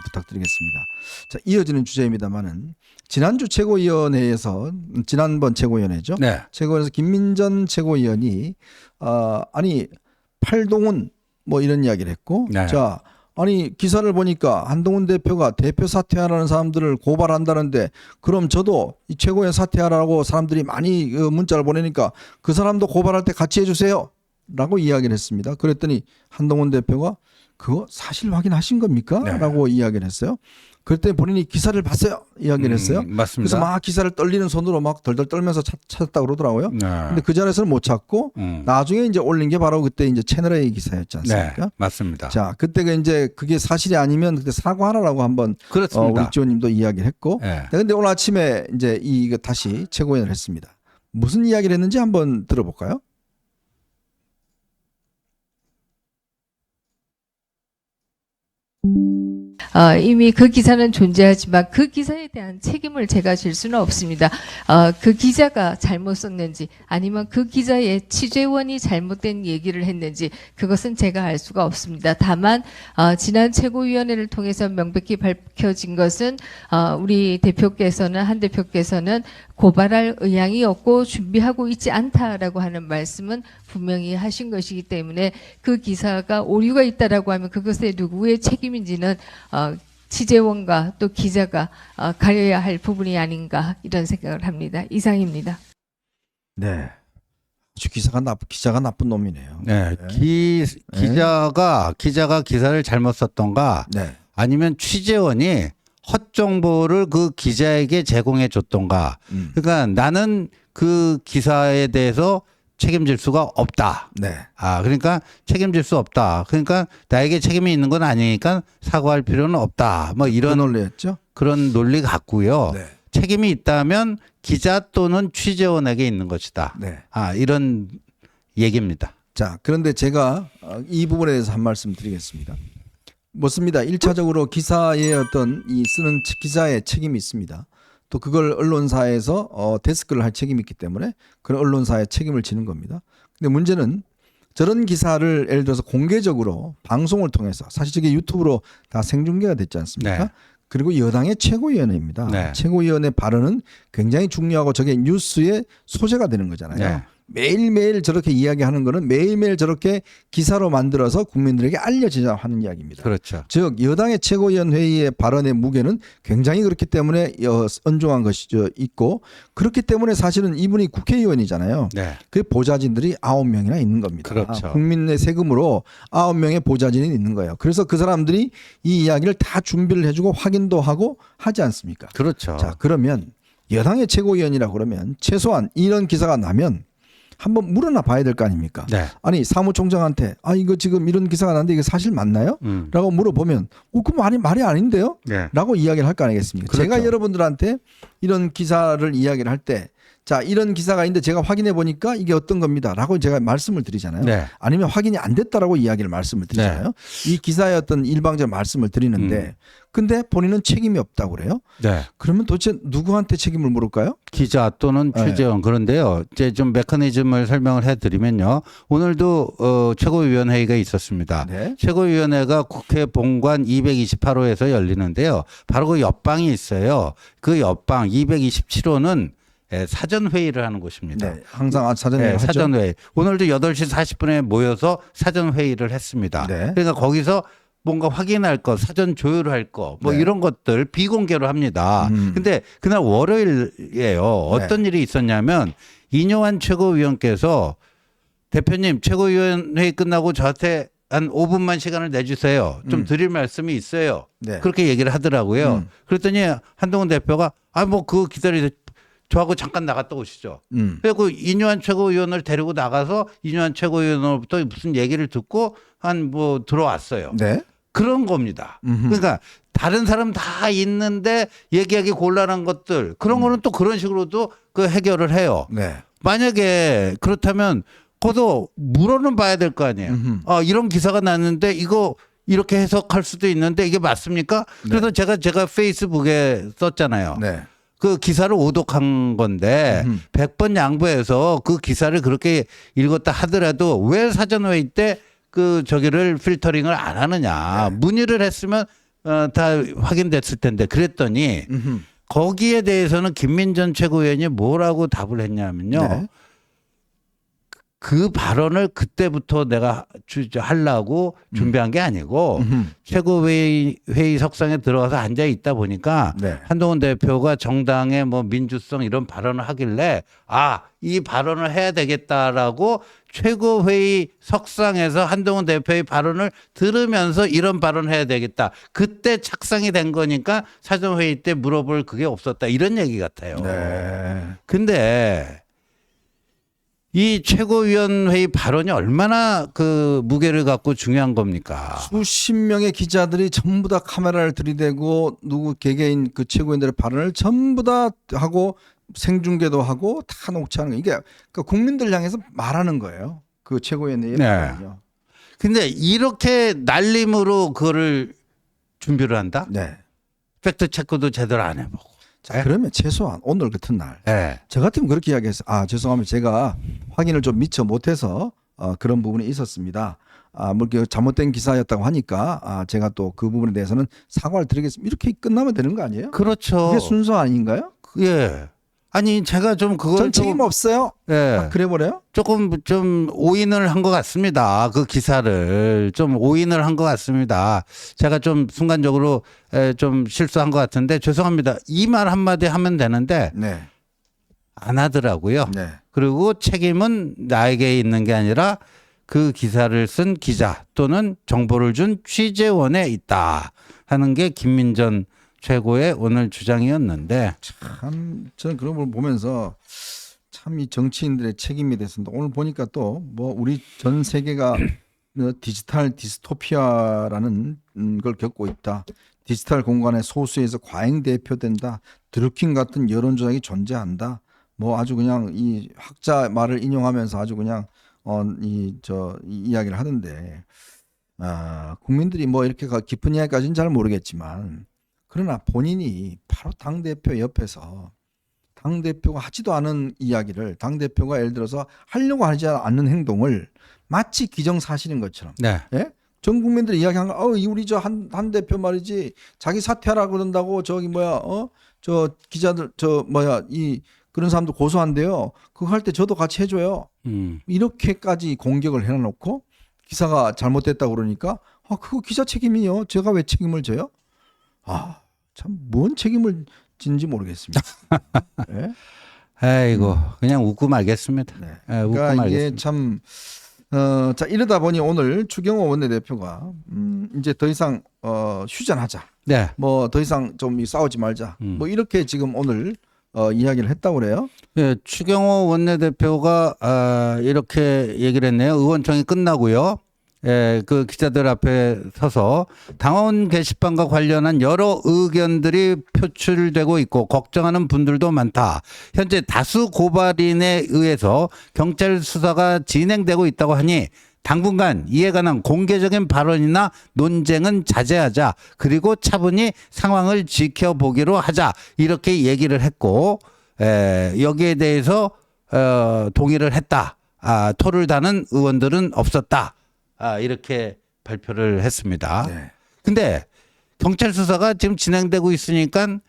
부탁드리겠습니다. 자, 이어지는 주제입니다만은 지난주 최고위원회에서 지난번 최고위원회죠. 네. 최고위원회에서 김민전 최고위원이 아니 팔동훈 뭐 이런 이야기를 했고, 네. 자 아니 기사를 보니까 한동훈 대표가 대표 사퇴하라는 사람들을 고발한다는데 그럼 저도 이 최고위원 사퇴하라고 사람들이 많이 문자를 보내니까 그 사람도 고발할 때 같이 해주세요 라고 이야기를 했습니다. 그랬더니 한동훈 대표가 그거 사실 확인하신 겁니까? 네. 라고 이야기를 했어요. 그때 본인이 기사를 봤어요 이야기를 했어요. 맞습니다. 그래서 막 기사를 떨리는 손으로 막 덜덜 떨면서 찾았다고 그러더라고요. 네. 근데 그 자리에서는 못 찾고 나중에 이제 올린 게 바로 그때 이제 채널A 기사였지 않습니까? 네, 맞습니다. 자, 그때가 이제 그게 사실이 아니면 그때 사과하라고 한번 그렇습니다. 우리 지원님도 이야기를 했고, 네. 근데 오늘 아침에 이제 이거 다시 최고위원을 했습니다. 무슨 이야기를 했는지 한번 들어볼까요? 이미 그 기사는 존재하지만 그 기사에 대한 책임을 제가 질 수는 없습니다. 그 기자가 잘못 썼는지 아니면 그 기자의 취재원이 잘못된 얘기를 했는지 그것은 제가 알 수가 없습니다. 다만 지난 최고위원회를 통해서 명백히 밝혀진 것은 우리 대표께서는 한 대표께서는 고발할 의향이 없고 준비하고 있지 않다라고 하는 말씀은 분명히 하신 것이기 때문에 그 기사가 오류가 있다라고 하면 그것에 누구의 책임인지는 취재원과 또 기자가 가려야 할 부분이 아닌가 이런 생각을 합니다. 이상입니다. 네. 아주 기자가 나쁜 놈이네요. 네. 기자가 기사를 잘못 썼던가 네. 아니면 취재원이 헛 정보를 그 기자에게 제공해 줬던가. 그러니까 나는 그 기사에 대해서 책임질 수가 없다. 네. 그러니까 책임질 수 없다. 그러니까 나에게 책임이 있는 건 아니니까 사과할 필요는 없다. 뭐 이런 논리였죠. 그런 논리 같고요. 네. 책임이 있다면 기자 또는 취재원에게 있는 것이다. 네. 이런 얘기입니다. 자, 그런데 제가 이 부분에 대해서 한 말씀 드리겠습니다. 묻습니다. 1차적으로 기사의 어떤 이 쓰는 기자의 책임이 있습니다. 또 그걸 언론사에서 데스크를 할 책임이 있기 때문에 그런 언론사의 책임을 지는 겁니다. 근데 문제는 저런 기사를 예를 들어서 공개적으로 방송을 통해서 사실 저게 유튜브로 다 생중계가 됐지 않습니까? 네. 그리고 여당의 최고위원회입니다. 네. 최고위원회 발언은 굉장히 중요하고 저게 뉴스의 소재가 되는 거잖아요. 네. 매일매일 저렇게 이야기하는 거는 매일매일 저렇게 기사로 만들어서 국민들에게 알려지자 하는 이야기입니다. 그렇죠. 즉 여당의 최고위원 회의의 발언의 무게는 굉장히 그렇기 때문에 엄중한 것이 있고 그렇기 때문에 사실은 이분이 국회의원이잖아요. 네. 그 보좌진들이 9명이나 있는 겁니다. 그렇죠. 국민의 세금으로 9명의 보좌진이 있는 거예요. 그래서 그 사람들이 이 이야기를 다 준비를 해주고 확인도 하고 하지 않습니까? 그렇죠. 자, 그러면 여당의 최고위원이라고 그러면 최소한 이런 기사가 나면 한번 물어나 봐야 될 거 아닙니까? 네. 아니 사무총장한테 이거 지금 이런 기사가 났는데 이게 사실 맞나요? 라고 물어보면 그 말이 아닌데요? 네. 라고 이야기를 할 거 아니겠습니까? 그렇죠. 제가 여러분들한테 이런 기사를 이야기를 할 때 자 이런 기사가 있는데 제가 확인해 보니까 이게 어떤 겁니다 라고 제가 말씀을 드리잖아요. 네. 아니면 확인이 안 됐다라고 이야기를 말씀을 드리잖아요. 이 기사의 어떤 일방적 말씀을 드리는데 근데 본인은 책임이 없다고 그래요? 네. 그러면 도대체 누구한테 책임을 물을까요? 기자 또는 취재원. 그런데요. 이제 좀 메커니즘을 설명을 해드리면요. 오늘도 최고위원회의가 있었습니다. 네. 최고위원회가 국회 본관 228호에서 열리는데요. 바로 그 옆방이 있어요. 그 옆방 227호는 사전 회의를 하는 곳입니다. 네, 항상 사전에 하죠. 사전 회의. 오늘도 8시 40분에 모여서 사전 회의를 했습니다. 네. 그러니까 거기서 뭔가 확인할 것, 사전 조율할 것, 뭐 네. 이런 것들 비공개로 합니다. 근데 그날 월요일이에요. 어떤 일이 있었냐면 이뇨한 최고위원께서 대표님 최고위원회의 끝나고 저한테 한 5분만 시간을 내주세요. 좀 드릴 말씀이 있어요. 네. 그렇게 얘기를 하더라고요. 그랬더니 한동훈 대표가 뭐 그거 기다리세요. 저하고 잠깐 나갔다 오시죠. 그리고 이뇨한 최고위원을 데리고 나가서 이뇨한 최고위원으로부터 무슨 얘기를 듣고 들어왔어요. 네. 그런 겁니다. 그러니까 다른 사람 다 있는데 얘기하기 곤란한 것들 그런 거는 또 그런 식으로도 그 해결을 해요. 네. 만약에 그렇다면 그것도 물어는 봐야 될 거 아니에요. 이런 기사가 났는데 이거 이렇게 해석할 수도 있는데 이게 맞습니까? 그래서 제가 페이스북에 썼잖아요. 네. 그 기사를 오독한 건데 100번 양보해서 그 기사를 그렇게 읽었다 하더라도 왜 사전회의 때 그 저기를 필터링을 안 하느냐. 네. 문의를 했으면 다 확인됐을 텐데 그랬더니 거기에 대해서는 김민전 최고위원이 뭐라고 답을 했냐면요. 네. 그 발언을 그때부터 내가 하려고 준비한 게 아니고 최고회의 석상에 들어가서 앉아 있다 보니까 네. 한동훈 대표가 정당의 뭐 민주성 이런 발언을 하길래 이 발언을 해야 되겠다라고 최고회의 석상에서 한동훈 대표의 발언을 들으면서 이런 발언을 해야 되겠다. 그때 착상이 된 거니까 사전회의 때 물어볼 그게 없었다. 이런 얘기 같아요. 네. 근데 이 최고위원회의 발언이 얼마나 그 무게를 갖고 중요한 겁니까? 수십 명의 기자들이 전부 다 카메라를 들이대고 누구 개개인 그 최고위원들의 발언을 전부 다 하고 생중계도 하고 다 녹취하는 거. 이게 그러니까 국민들 향해서 말하는 거예요. 그 최고위원회의 네. 발언이요. 근데 이렇게 날림으로 그거를 준비를 한다? 네. 팩트 체크도 제대로 안 해보고. 자, 그러면 최소한 오늘 같은 날, 네. 저 같으면 그렇게 이야기해서 죄송합니다. 제가 확인을 좀 미처 못해서 그런 부분이 있었습니다. 뭐 이렇게 잘못된 기사였다고 하니까 제가 또 그 부분에 대해서는 사과를 드리겠습니다. 이렇게 끝나면 되는 거 아니에요? 그렇죠. 그게 순서 아닌가요? 예. 아니 제가 좀 그걸 전 책임 없어요. 예. 그래 버려요? 조금 좀 오인을 한 것 같습니다. 그 기사를 좀 오인을 한 것 같습니다. 제가 좀 순간적으로 좀 실수한 것 같은데 죄송합니다. 이 말 한마디 하면 되는데 네. 안 하더라고요. 네. 그리고 책임은 나에게 있는 게 아니라 그 기사를 쓴 기자 또는 정보를 준 취재원에 있다 하는 게 김민전 최고의 오늘 주장이었는데 참 저는 그런 걸 보면서 참 이 정치인들의 책임에 대해서도 오늘 보니까 또 뭐 우리 전 세계가 디지털 디스토피아라는 걸 겪고 있다. 디지털 공간의 소수에서 과잉 대표된다. 드루킹 같은 여론 조작이 존재한다. 뭐 아주 그냥 이 학자 말을 인용하면서 아주 그냥 이 이야기를 하던데 국민들이 뭐 이렇게 깊은 이야기까지는 잘 모르겠지만 그러나 본인이 바로 당대표 옆에서 당대표가 하지도 않은 이야기를 당대표가 예를 들어서 하려고 하지 않는 행동을 마치 기정사실인 것처럼 네. 예? 전 국민들이 이야기한 거 우리 저 한 대표 말이지 자기 사퇴하라 그런다고 저기 저 기자들 그런 사람들 고소한대요. 그거 할 때 저도 같이 해줘요. 이렇게까지 공격을 해놓고 기사가 잘못됐다고 그러니까 그거 기자 책임이요. 제가 왜 책임을 져요? 참 뭔 책임을 지는지 모르겠습니다. 네? 아이고 그냥 웃고 말겠습니다. 네. 예, 웃고 그러니까 말겠습니다. 이게 참 자 이러다 보니 오늘 추경호 원내대표가 이제 더 이상 휴전하자. 네. 뭐 더 이상 좀 싸우지 말자. 뭐 이렇게 지금 오늘 이야기를 했다고 그래요. 예, 추경호 원내대표가 이렇게 얘기를 했네요. 의원총회 끝나고요. 예, 그 기자들 앞에 서서 당원 게시판과 관련한 여러 의견들이 표출되고 있고 걱정하는 분들도 많다. 현재 다수 고발인에 의해서 경찰 수사가 진행되고 있다고 하니 당분간 이에 관한 공개적인 발언이나 논쟁은 자제하자. 그리고 차분히 상황을 지켜보기로 하자. 이렇게 얘기를 했고 여기에 대해서 동의를 했다. 토를 다는 의원들은 없었다. 이렇게 발표를 했습니다. 네. 근데 경찰 수사가 지금 진행되고 있으니까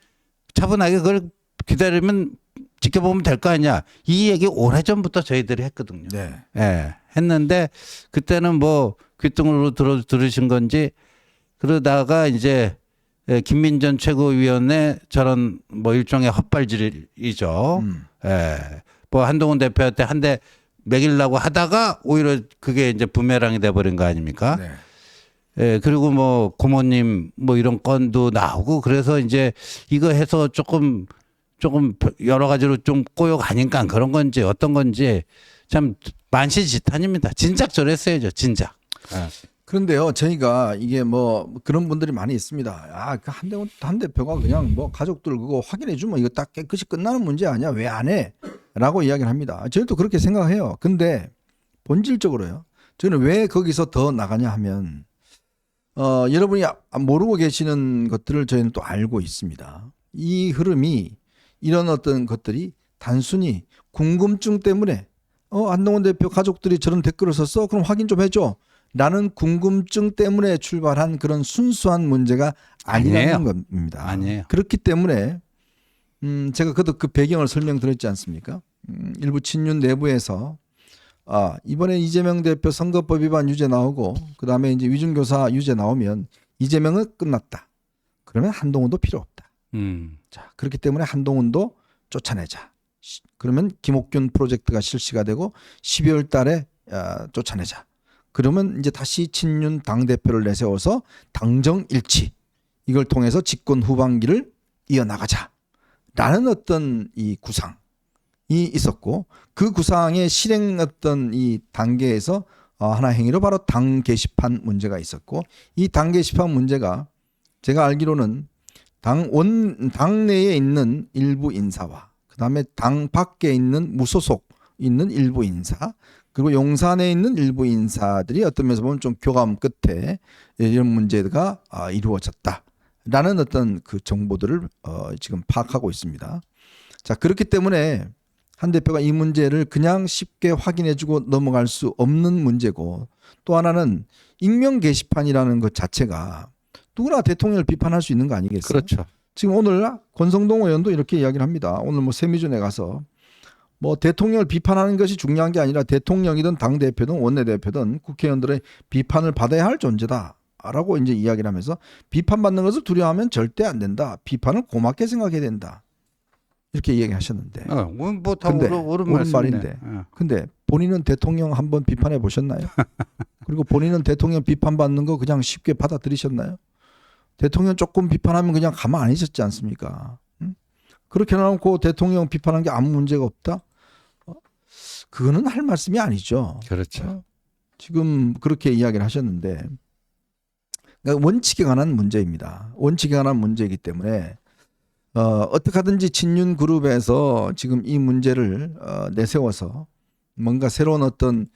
차분하게 그걸 기다리면 지켜보면 될 거 아니야. 이 얘기 오래전부터 저희들이 했거든요. 네. 예, 했는데 그때는 뭐 귓등으로 들으신 건지 그러다가 이제 김민전 최고위원의 저런 뭐 일종의 헛발질이죠. 예, 뭐 한동훈 대표한테 한 대 매기려고 하다가 오히려 그게 이제 부메랑이 돼버린 거 아닙니까? 네. 예, 그리고 뭐 고모님 뭐 이런 건도 나오고 그래서 이제 이거 해서 조금 여러 가지로 좀 꼬여가니까 그런 건지 어떤 건지 참 만시지탄입니다. 진작 저랬어야죠, 진작. 예. 그런데요, 저희가 이게 뭐 그런 분들이 많이 있습니다. 그 한 대표가 그냥 뭐 가족들 그거 확인해 주면 이거 딱 깨끗이 끝나는 문제 아니야? 왜 안 해? 라고 이야기를 합니다. 저희도 그렇게 생각해요. 근데 본질적으로요. 저는 왜 거기서 더 나가냐 하면 여러분이 모르고 계시는 것들을 저희는 또 알고 있습니다. 이 흐름이 이런 어떤 것들이 단순히 궁금증 때문에 한동훈 대표 가족들이 저런 댓글을 썼어? 그럼 확인 좀 해줘. 라는 궁금증 때문에 출발한 그런 순수한 문제가 아니라는 아니에요. 겁니다. 아니에요. 그렇기 때문에 제가 그 배경을 설명드렸지 않습니까? 일부 친윤 내부에서 이번에 이재명 대표 선거법 위반 유죄 나오고 그다음에 이제 위중교사 유죄 나오면 이재명은 끝났다. 그러면 한동훈도 필요 없다. 자, 그렇기 때문에 한동훈도 쫓아내자. 그러면 김옥균 프로젝트가 실시가 되고 12월 달에 쫓아내자. 그러면 이제 다시 친윤 당대표를 내세워서 당정 일치 이걸 통해서 집권 후반기를 이어나가자. 라는 어떤 이 구상이 있었고 그 구상의 실행 어떤 이 단계에서 하나 행위로 바로 당 게시판 문제가 있었고 이 당 게시판 문제가 제가 알기로는 당 내에 있는 일부 인사와 그다음에 당 밖에 있는 무소속 있는 일부 인사 그리고 용산에 있는 일부 인사들이 어떤 면에서 보면 좀 교감 끝에 이런 문제가 이루어졌다라는 어떤 그 정보들을 지금 파악하고 있습니다. 자, 그렇기 때문에 한 대표가 이 문제를 그냥 쉽게 확인해주고 넘어갈 수 없는 문제고 또 하나는 익명 게시판이라는 것 자체가 누구나 대통령을 비판할 수 있는 거 아니겠어요? 그렇죠. 지금 오늘 권성동 의원도 이렇게 이야기를 합니다. 오늘 뭐 세미존에 가서 뭐 대통령을 비판하는 것이 중요한 게 아니라 대통령이든 당대표든 원내대표든 국회의원들의 비판을 받아야 할 존재다라고 이제 이야기를 하면서 비판받는 것을 두려워하면 절대 안 된다. 비판을 고맙게 생각해야 된다. 이렇게 이야기하셨는데. 뭐다 근데 옳은 옳은 말인데. 말씀인데. 근데 본인은 대통령 한번 비판해 보셨나요? 그리고 본인은 대통령 비판받는 거 그냥 쉽게 받아들이셨나요? 대통령 조금 비판하면 그냥 가만 안 있었지 않습니까? 그렇게 해놓고 대통령 비판한 게 아무 문제가 없다? 그거는 할 말씀이 아니죠. 그렇죠. 지금 그렇게 이야기를 하셨는데 그러니까 원칙에 관한 문제입니다. 원칙에 관한 문제이기 때문에 어떻게 하든지 친윤 그룹에서 지금 이 문제를 내세워서 뭔가 새로운 어떤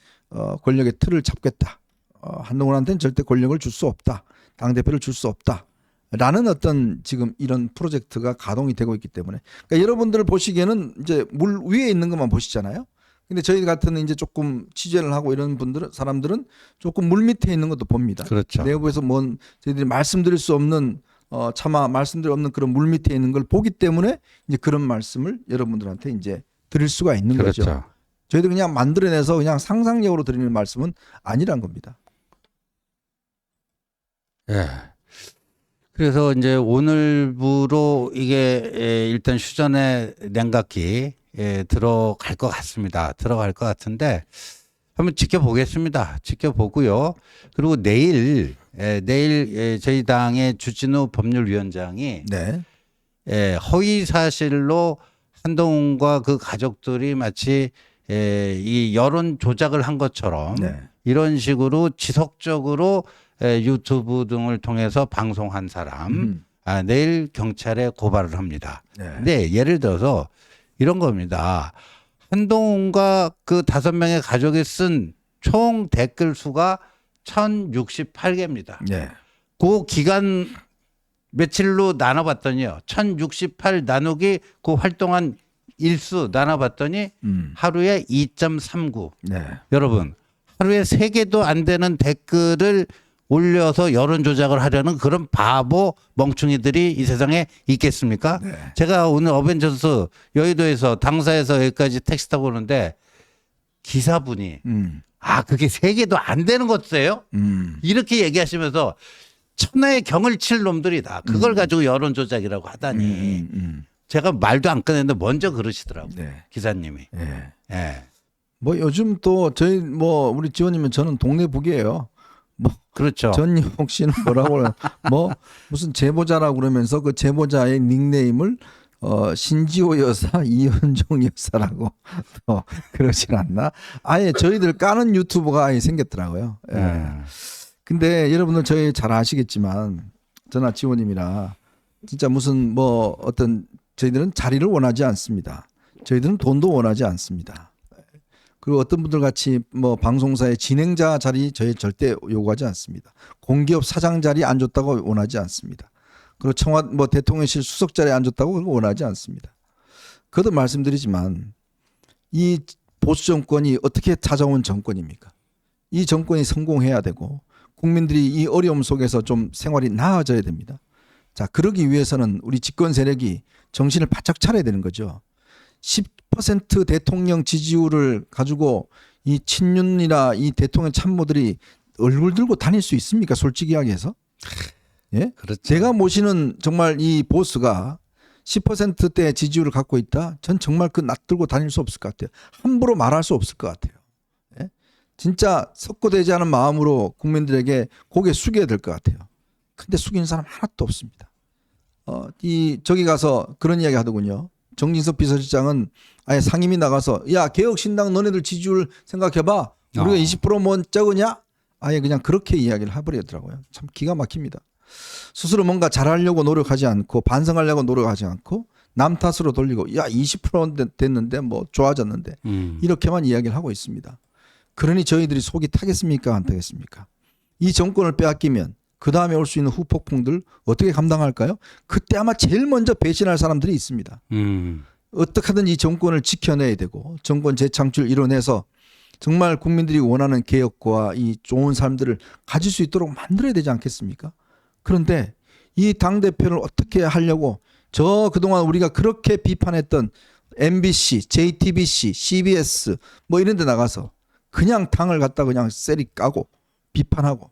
권력의 틀을 잡겠다. 한동훈한테는 절대 권력을 줄 수 없다. 당대표를 줄 수 없다. 라는 어떤 지금 이런 프로젝트가 가동이 되고 있기 때문에 그러니까 여러분들 보시기에는 이제 물 위에 있는 것만 보시잖아요. 근데 저희 같은 이제 조금 취재를 하고 이런 사람들은 조금 물 밑에 있는 것도 봅니다. 그렇죠. 내부에서 뭔 저희들이 말씀드릴 수 없는 차마 말씀드릴 없는 그런 물 밑에 있는 걸 보기 때문에 이제 그런 말씀을 여러분들한테 이제 드릴 수가 있는 그렇죠. 거죠. 저희들 그냥 만들어내서 그냥 상상력으로 드리는 말씀은 아니란 겁니다. 예. 그래서 이제 오늘부로 이게 일단 휴전의 냉각기 들어갈 것 같습니다. 들어갈 것 같은데 한번 지켜보겠습니다. 지켜보고요. 그리고 내일 저희 당의 주진우 법률위원장이 네. 허위 사실로 한동훈과 그 가족들이 마치 이 여론 조작을 한 것처럼 네. 이런 식으로 지속적으로 유튜브 등을 통해서 방송한 사람 내일 경찰에 고발을 합니다. 네. 근데 예를 들어서 이런 겁니다. 한동훈과 그 5명의 가족이 쓴 총 댓글 수가 1068개입니다. 네. 그 기간 며칠로 나눠봤더니요. 1068 나누기 그 활동한 일수 나눠봤더니 하루에 2.39. 네. 여러분 하루에 3개도 안 되는 댓글을 올려서 여론 조작을 하려는 그런 바보 멍충이들이 이 세상에 있겠습니까? 네. 제가 오늘 어벤져스 여의도에서 당사에서 여기까지 택시 타고 오는데 기사분이 그게 3개도 안 되는 것이에요? 이렇게 얘기하시면서 천하의 경을 칠 놈들이다. 그걸 가지고 여론 조작이라고 하다니. 제가 말도 안 꺼냈는데 먼저 그러시더라고요. 네. 기사님이. 네. 예. 뭐 요즘 또 저희 뭐 우리 지원님은 저는 동네 북이에요. 뭐 그렇죠. 전용옥 씨는 뭐라고 그래요? 뭐 무슨 제보자라고 그러면서 그 제보자의 닉네임을 신지호 여사, 이현종 여사라고 그러질 않나? 아예 저희들 까는 유튜버가 아예 생겼더라고요. 예. 근데 여러분들 저희 잘 아시겠지만 저나 지원님이나 진짜 무슨 뭐 어떤 저희들은 자리를 원하지 않습니다. 저희들은 돈도 원하지 않습니다. 그리고 어떤 분들 같이 뭐 방송사의 진행자 자리 저희 절대 요구하지 않습니다. 공기업 사장 자리 안 줬다고 원하지 않습니다. 그리고 뭐 대통령실 수석 자리 안 줬다고 원하지 않습니다. 그것도 말씀드리지만 이 보수 정권이 어떻게 찾아온 정권입니까? 이 정권이 성공해야 되고 국민들이 이 어려움 속에서 좀 생활이 나아져야 됩니다. 자, 그러기 위해서는 우리 집권 세력이 정신을 바짝 차려야 되는 거죠. 10% 대통령 지지율을 가지고 이 친윤이나 이 대통령 참모들이 얼굴 들고 다닐 수 있습니까? 솔직히 이야기해서. 예? 그렇죠. 제가 모시는 정말 이 보스가 10%대 지지율을 갖고 있다. 전 정말 그 낯들고 다닐 수 없을 것 같아요. 함부로 말할 수 없을 것 같아요. 예? 진짜 석고되지 않은 마음으로 국민들에게 고개 숙여야 될 것 같아요. 근데 숙이는 사람 하나도 없습니다. 저기 가서 그런 이야기 하더군요. 정진석 비서실장은 아예 상임위 나가서 야, 개혁신당 너네들 지지율 생각해봐. 우리가 20%뭐 적으냐? 아예 그냥 그렇게 이야기를 해버리더라고요. 참 기가 막힙니다. 스스로 뭔가 잘하려고 노력하지 않고 반성하려고 노력하지 않고 남 탓으로 돌리고 야 20% 됐는데 뭐 좋아졌는데 이렇게만 이야기를 하고 있습니다. 그러니 저희들이 속이 타겠습니까? 안 타겠습니까? 이 정권을 빼앗기면 그 다음에 올 수 있는 후폭풍들 어떻게 감당할까요? 그때 아마 제일 먼저 배신할 사람들이 있습니다. 어떻게 하든 이 정권을 지켜내야 되고 정권 재창출 이뤄내서 정말 국민들이 원하는 개혁과 이 좋은 삶들을 가질 수 있도록 만들어야 되지 않겠습니까? 그런데 이 당대표를 어떻게 하려고 저 그동안 우리가 그렇게 비판했던 MBC, JTBC, CBS 뭐 이런 데 나가서 그냥 당을 갖다 그냥 쎄리 까고 비판하고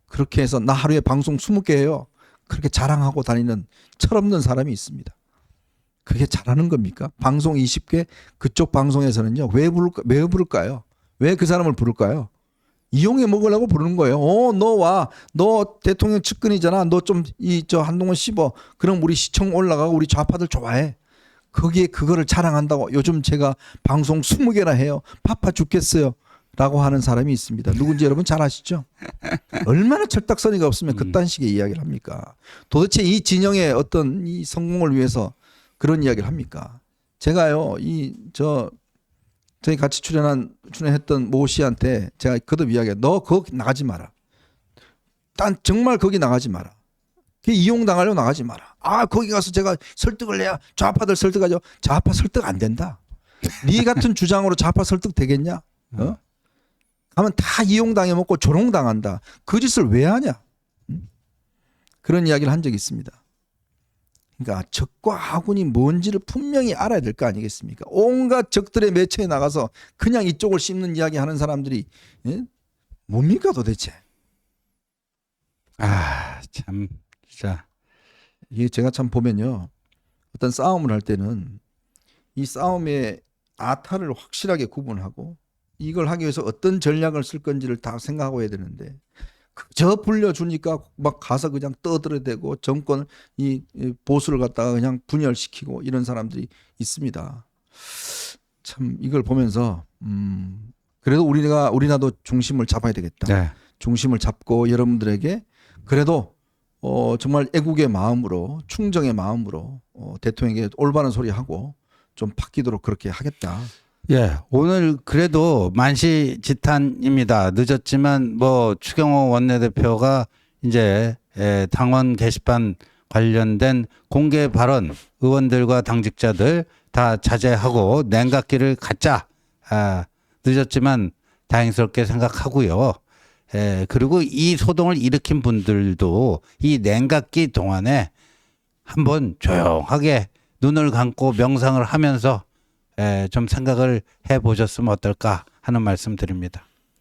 그렇게 해서 나 하루에 방송 20개 해요. 그렇게 자랑하고 다니는 철없는 사람이 있습니다. 그게 잘하는 겁니까? 방송 20개 그쪽 방송에서는요. 왜 부를까요? 왜 그 사람을 부를까요? 이용해 먹으려고 부르는 거예요. 너 와. 너 대통령 측근이잖아. 너 좀 한동훈 씹어. 그럼 우리 시청 올라가고 우리 좌파들 좋아해. 거기에 그거를 자랑한다고 요즘 제가 방송 20개나 해요. 바빠 죽겠어요. 라고 하는 사람이 있습니다. 누군지 여러분 잘 아시죠? 얼마나 철딱서니가 없으면 그딴 식의 이야기를 합니까? 도대체 이 진영의 어떤 이 성공을 위해서 그런 이야기를 합니까? 제가요, 저희 같이 출연했던 모 씨한테 제가 거듭 이야기해. 너 거기 나가지 마라. 난 정말 거기 나가지 마라. 이용당하려고 나가지 마라. 거기 가서 제가 설득을 해야 좌파들 설득하죠. 좌파 설득 안 된다. 네 같은 주장으로 좌파 설득 되겠냐? 가면 다 이용당해 먹고 조롱당한다. 그 짓을 왜 하냐? 그런 이야기를 한 적이 있습니다. 그러니까 적과 아군이 뭔지를 분명히 알아야 될 거 아니겠습니까? 온갖 적들의 매체에 나가서 그냥 이쪽을 씹는 이야기 하는 사람들이 뭡니까 도대체? 참 진짜 이게 제가 참 보면요. 어떤 싸움을 할 때는 이 싸움의 아타를 확실하게 구분하고 이걸 하기 위해서 어떤 전략을 쓸 건지를 다 생각하고 해야 되는데 저 불려주니까 막 가서 그냥 떠들어대고 정권 이 보수를 갖다가 그냥 분열시키고 이런 사람들이 있습니다. 참 이걸 보면서 그래도 우리나라도 중심을 잡아야 되겠다. 네. 중심을 잡고 여러분들에게 그래도 정말 애국의 마음으로 충정의 마음으로 대통령에게 올바른 소리 하고 좀 바뀌도록 그렇게 하겠다. 예, 오늘 그래도 만시지탄입니다. 늦었지만 뭐 추경호 원내대표가 이제 당원 게시판 관련된 공개 발언 의원들과 당직자들 다 자제하고 냉각기를 갖자. 늦었지만 다행스럽게 생각하고요. 그리고 이 소동을 일으킨 분들도 이 냉각기 동안에 한번 조용하게 눈을 감고 명상을 하면서 좀 생각을 해보셨으면 어떨까 하는 말씀 드립니다.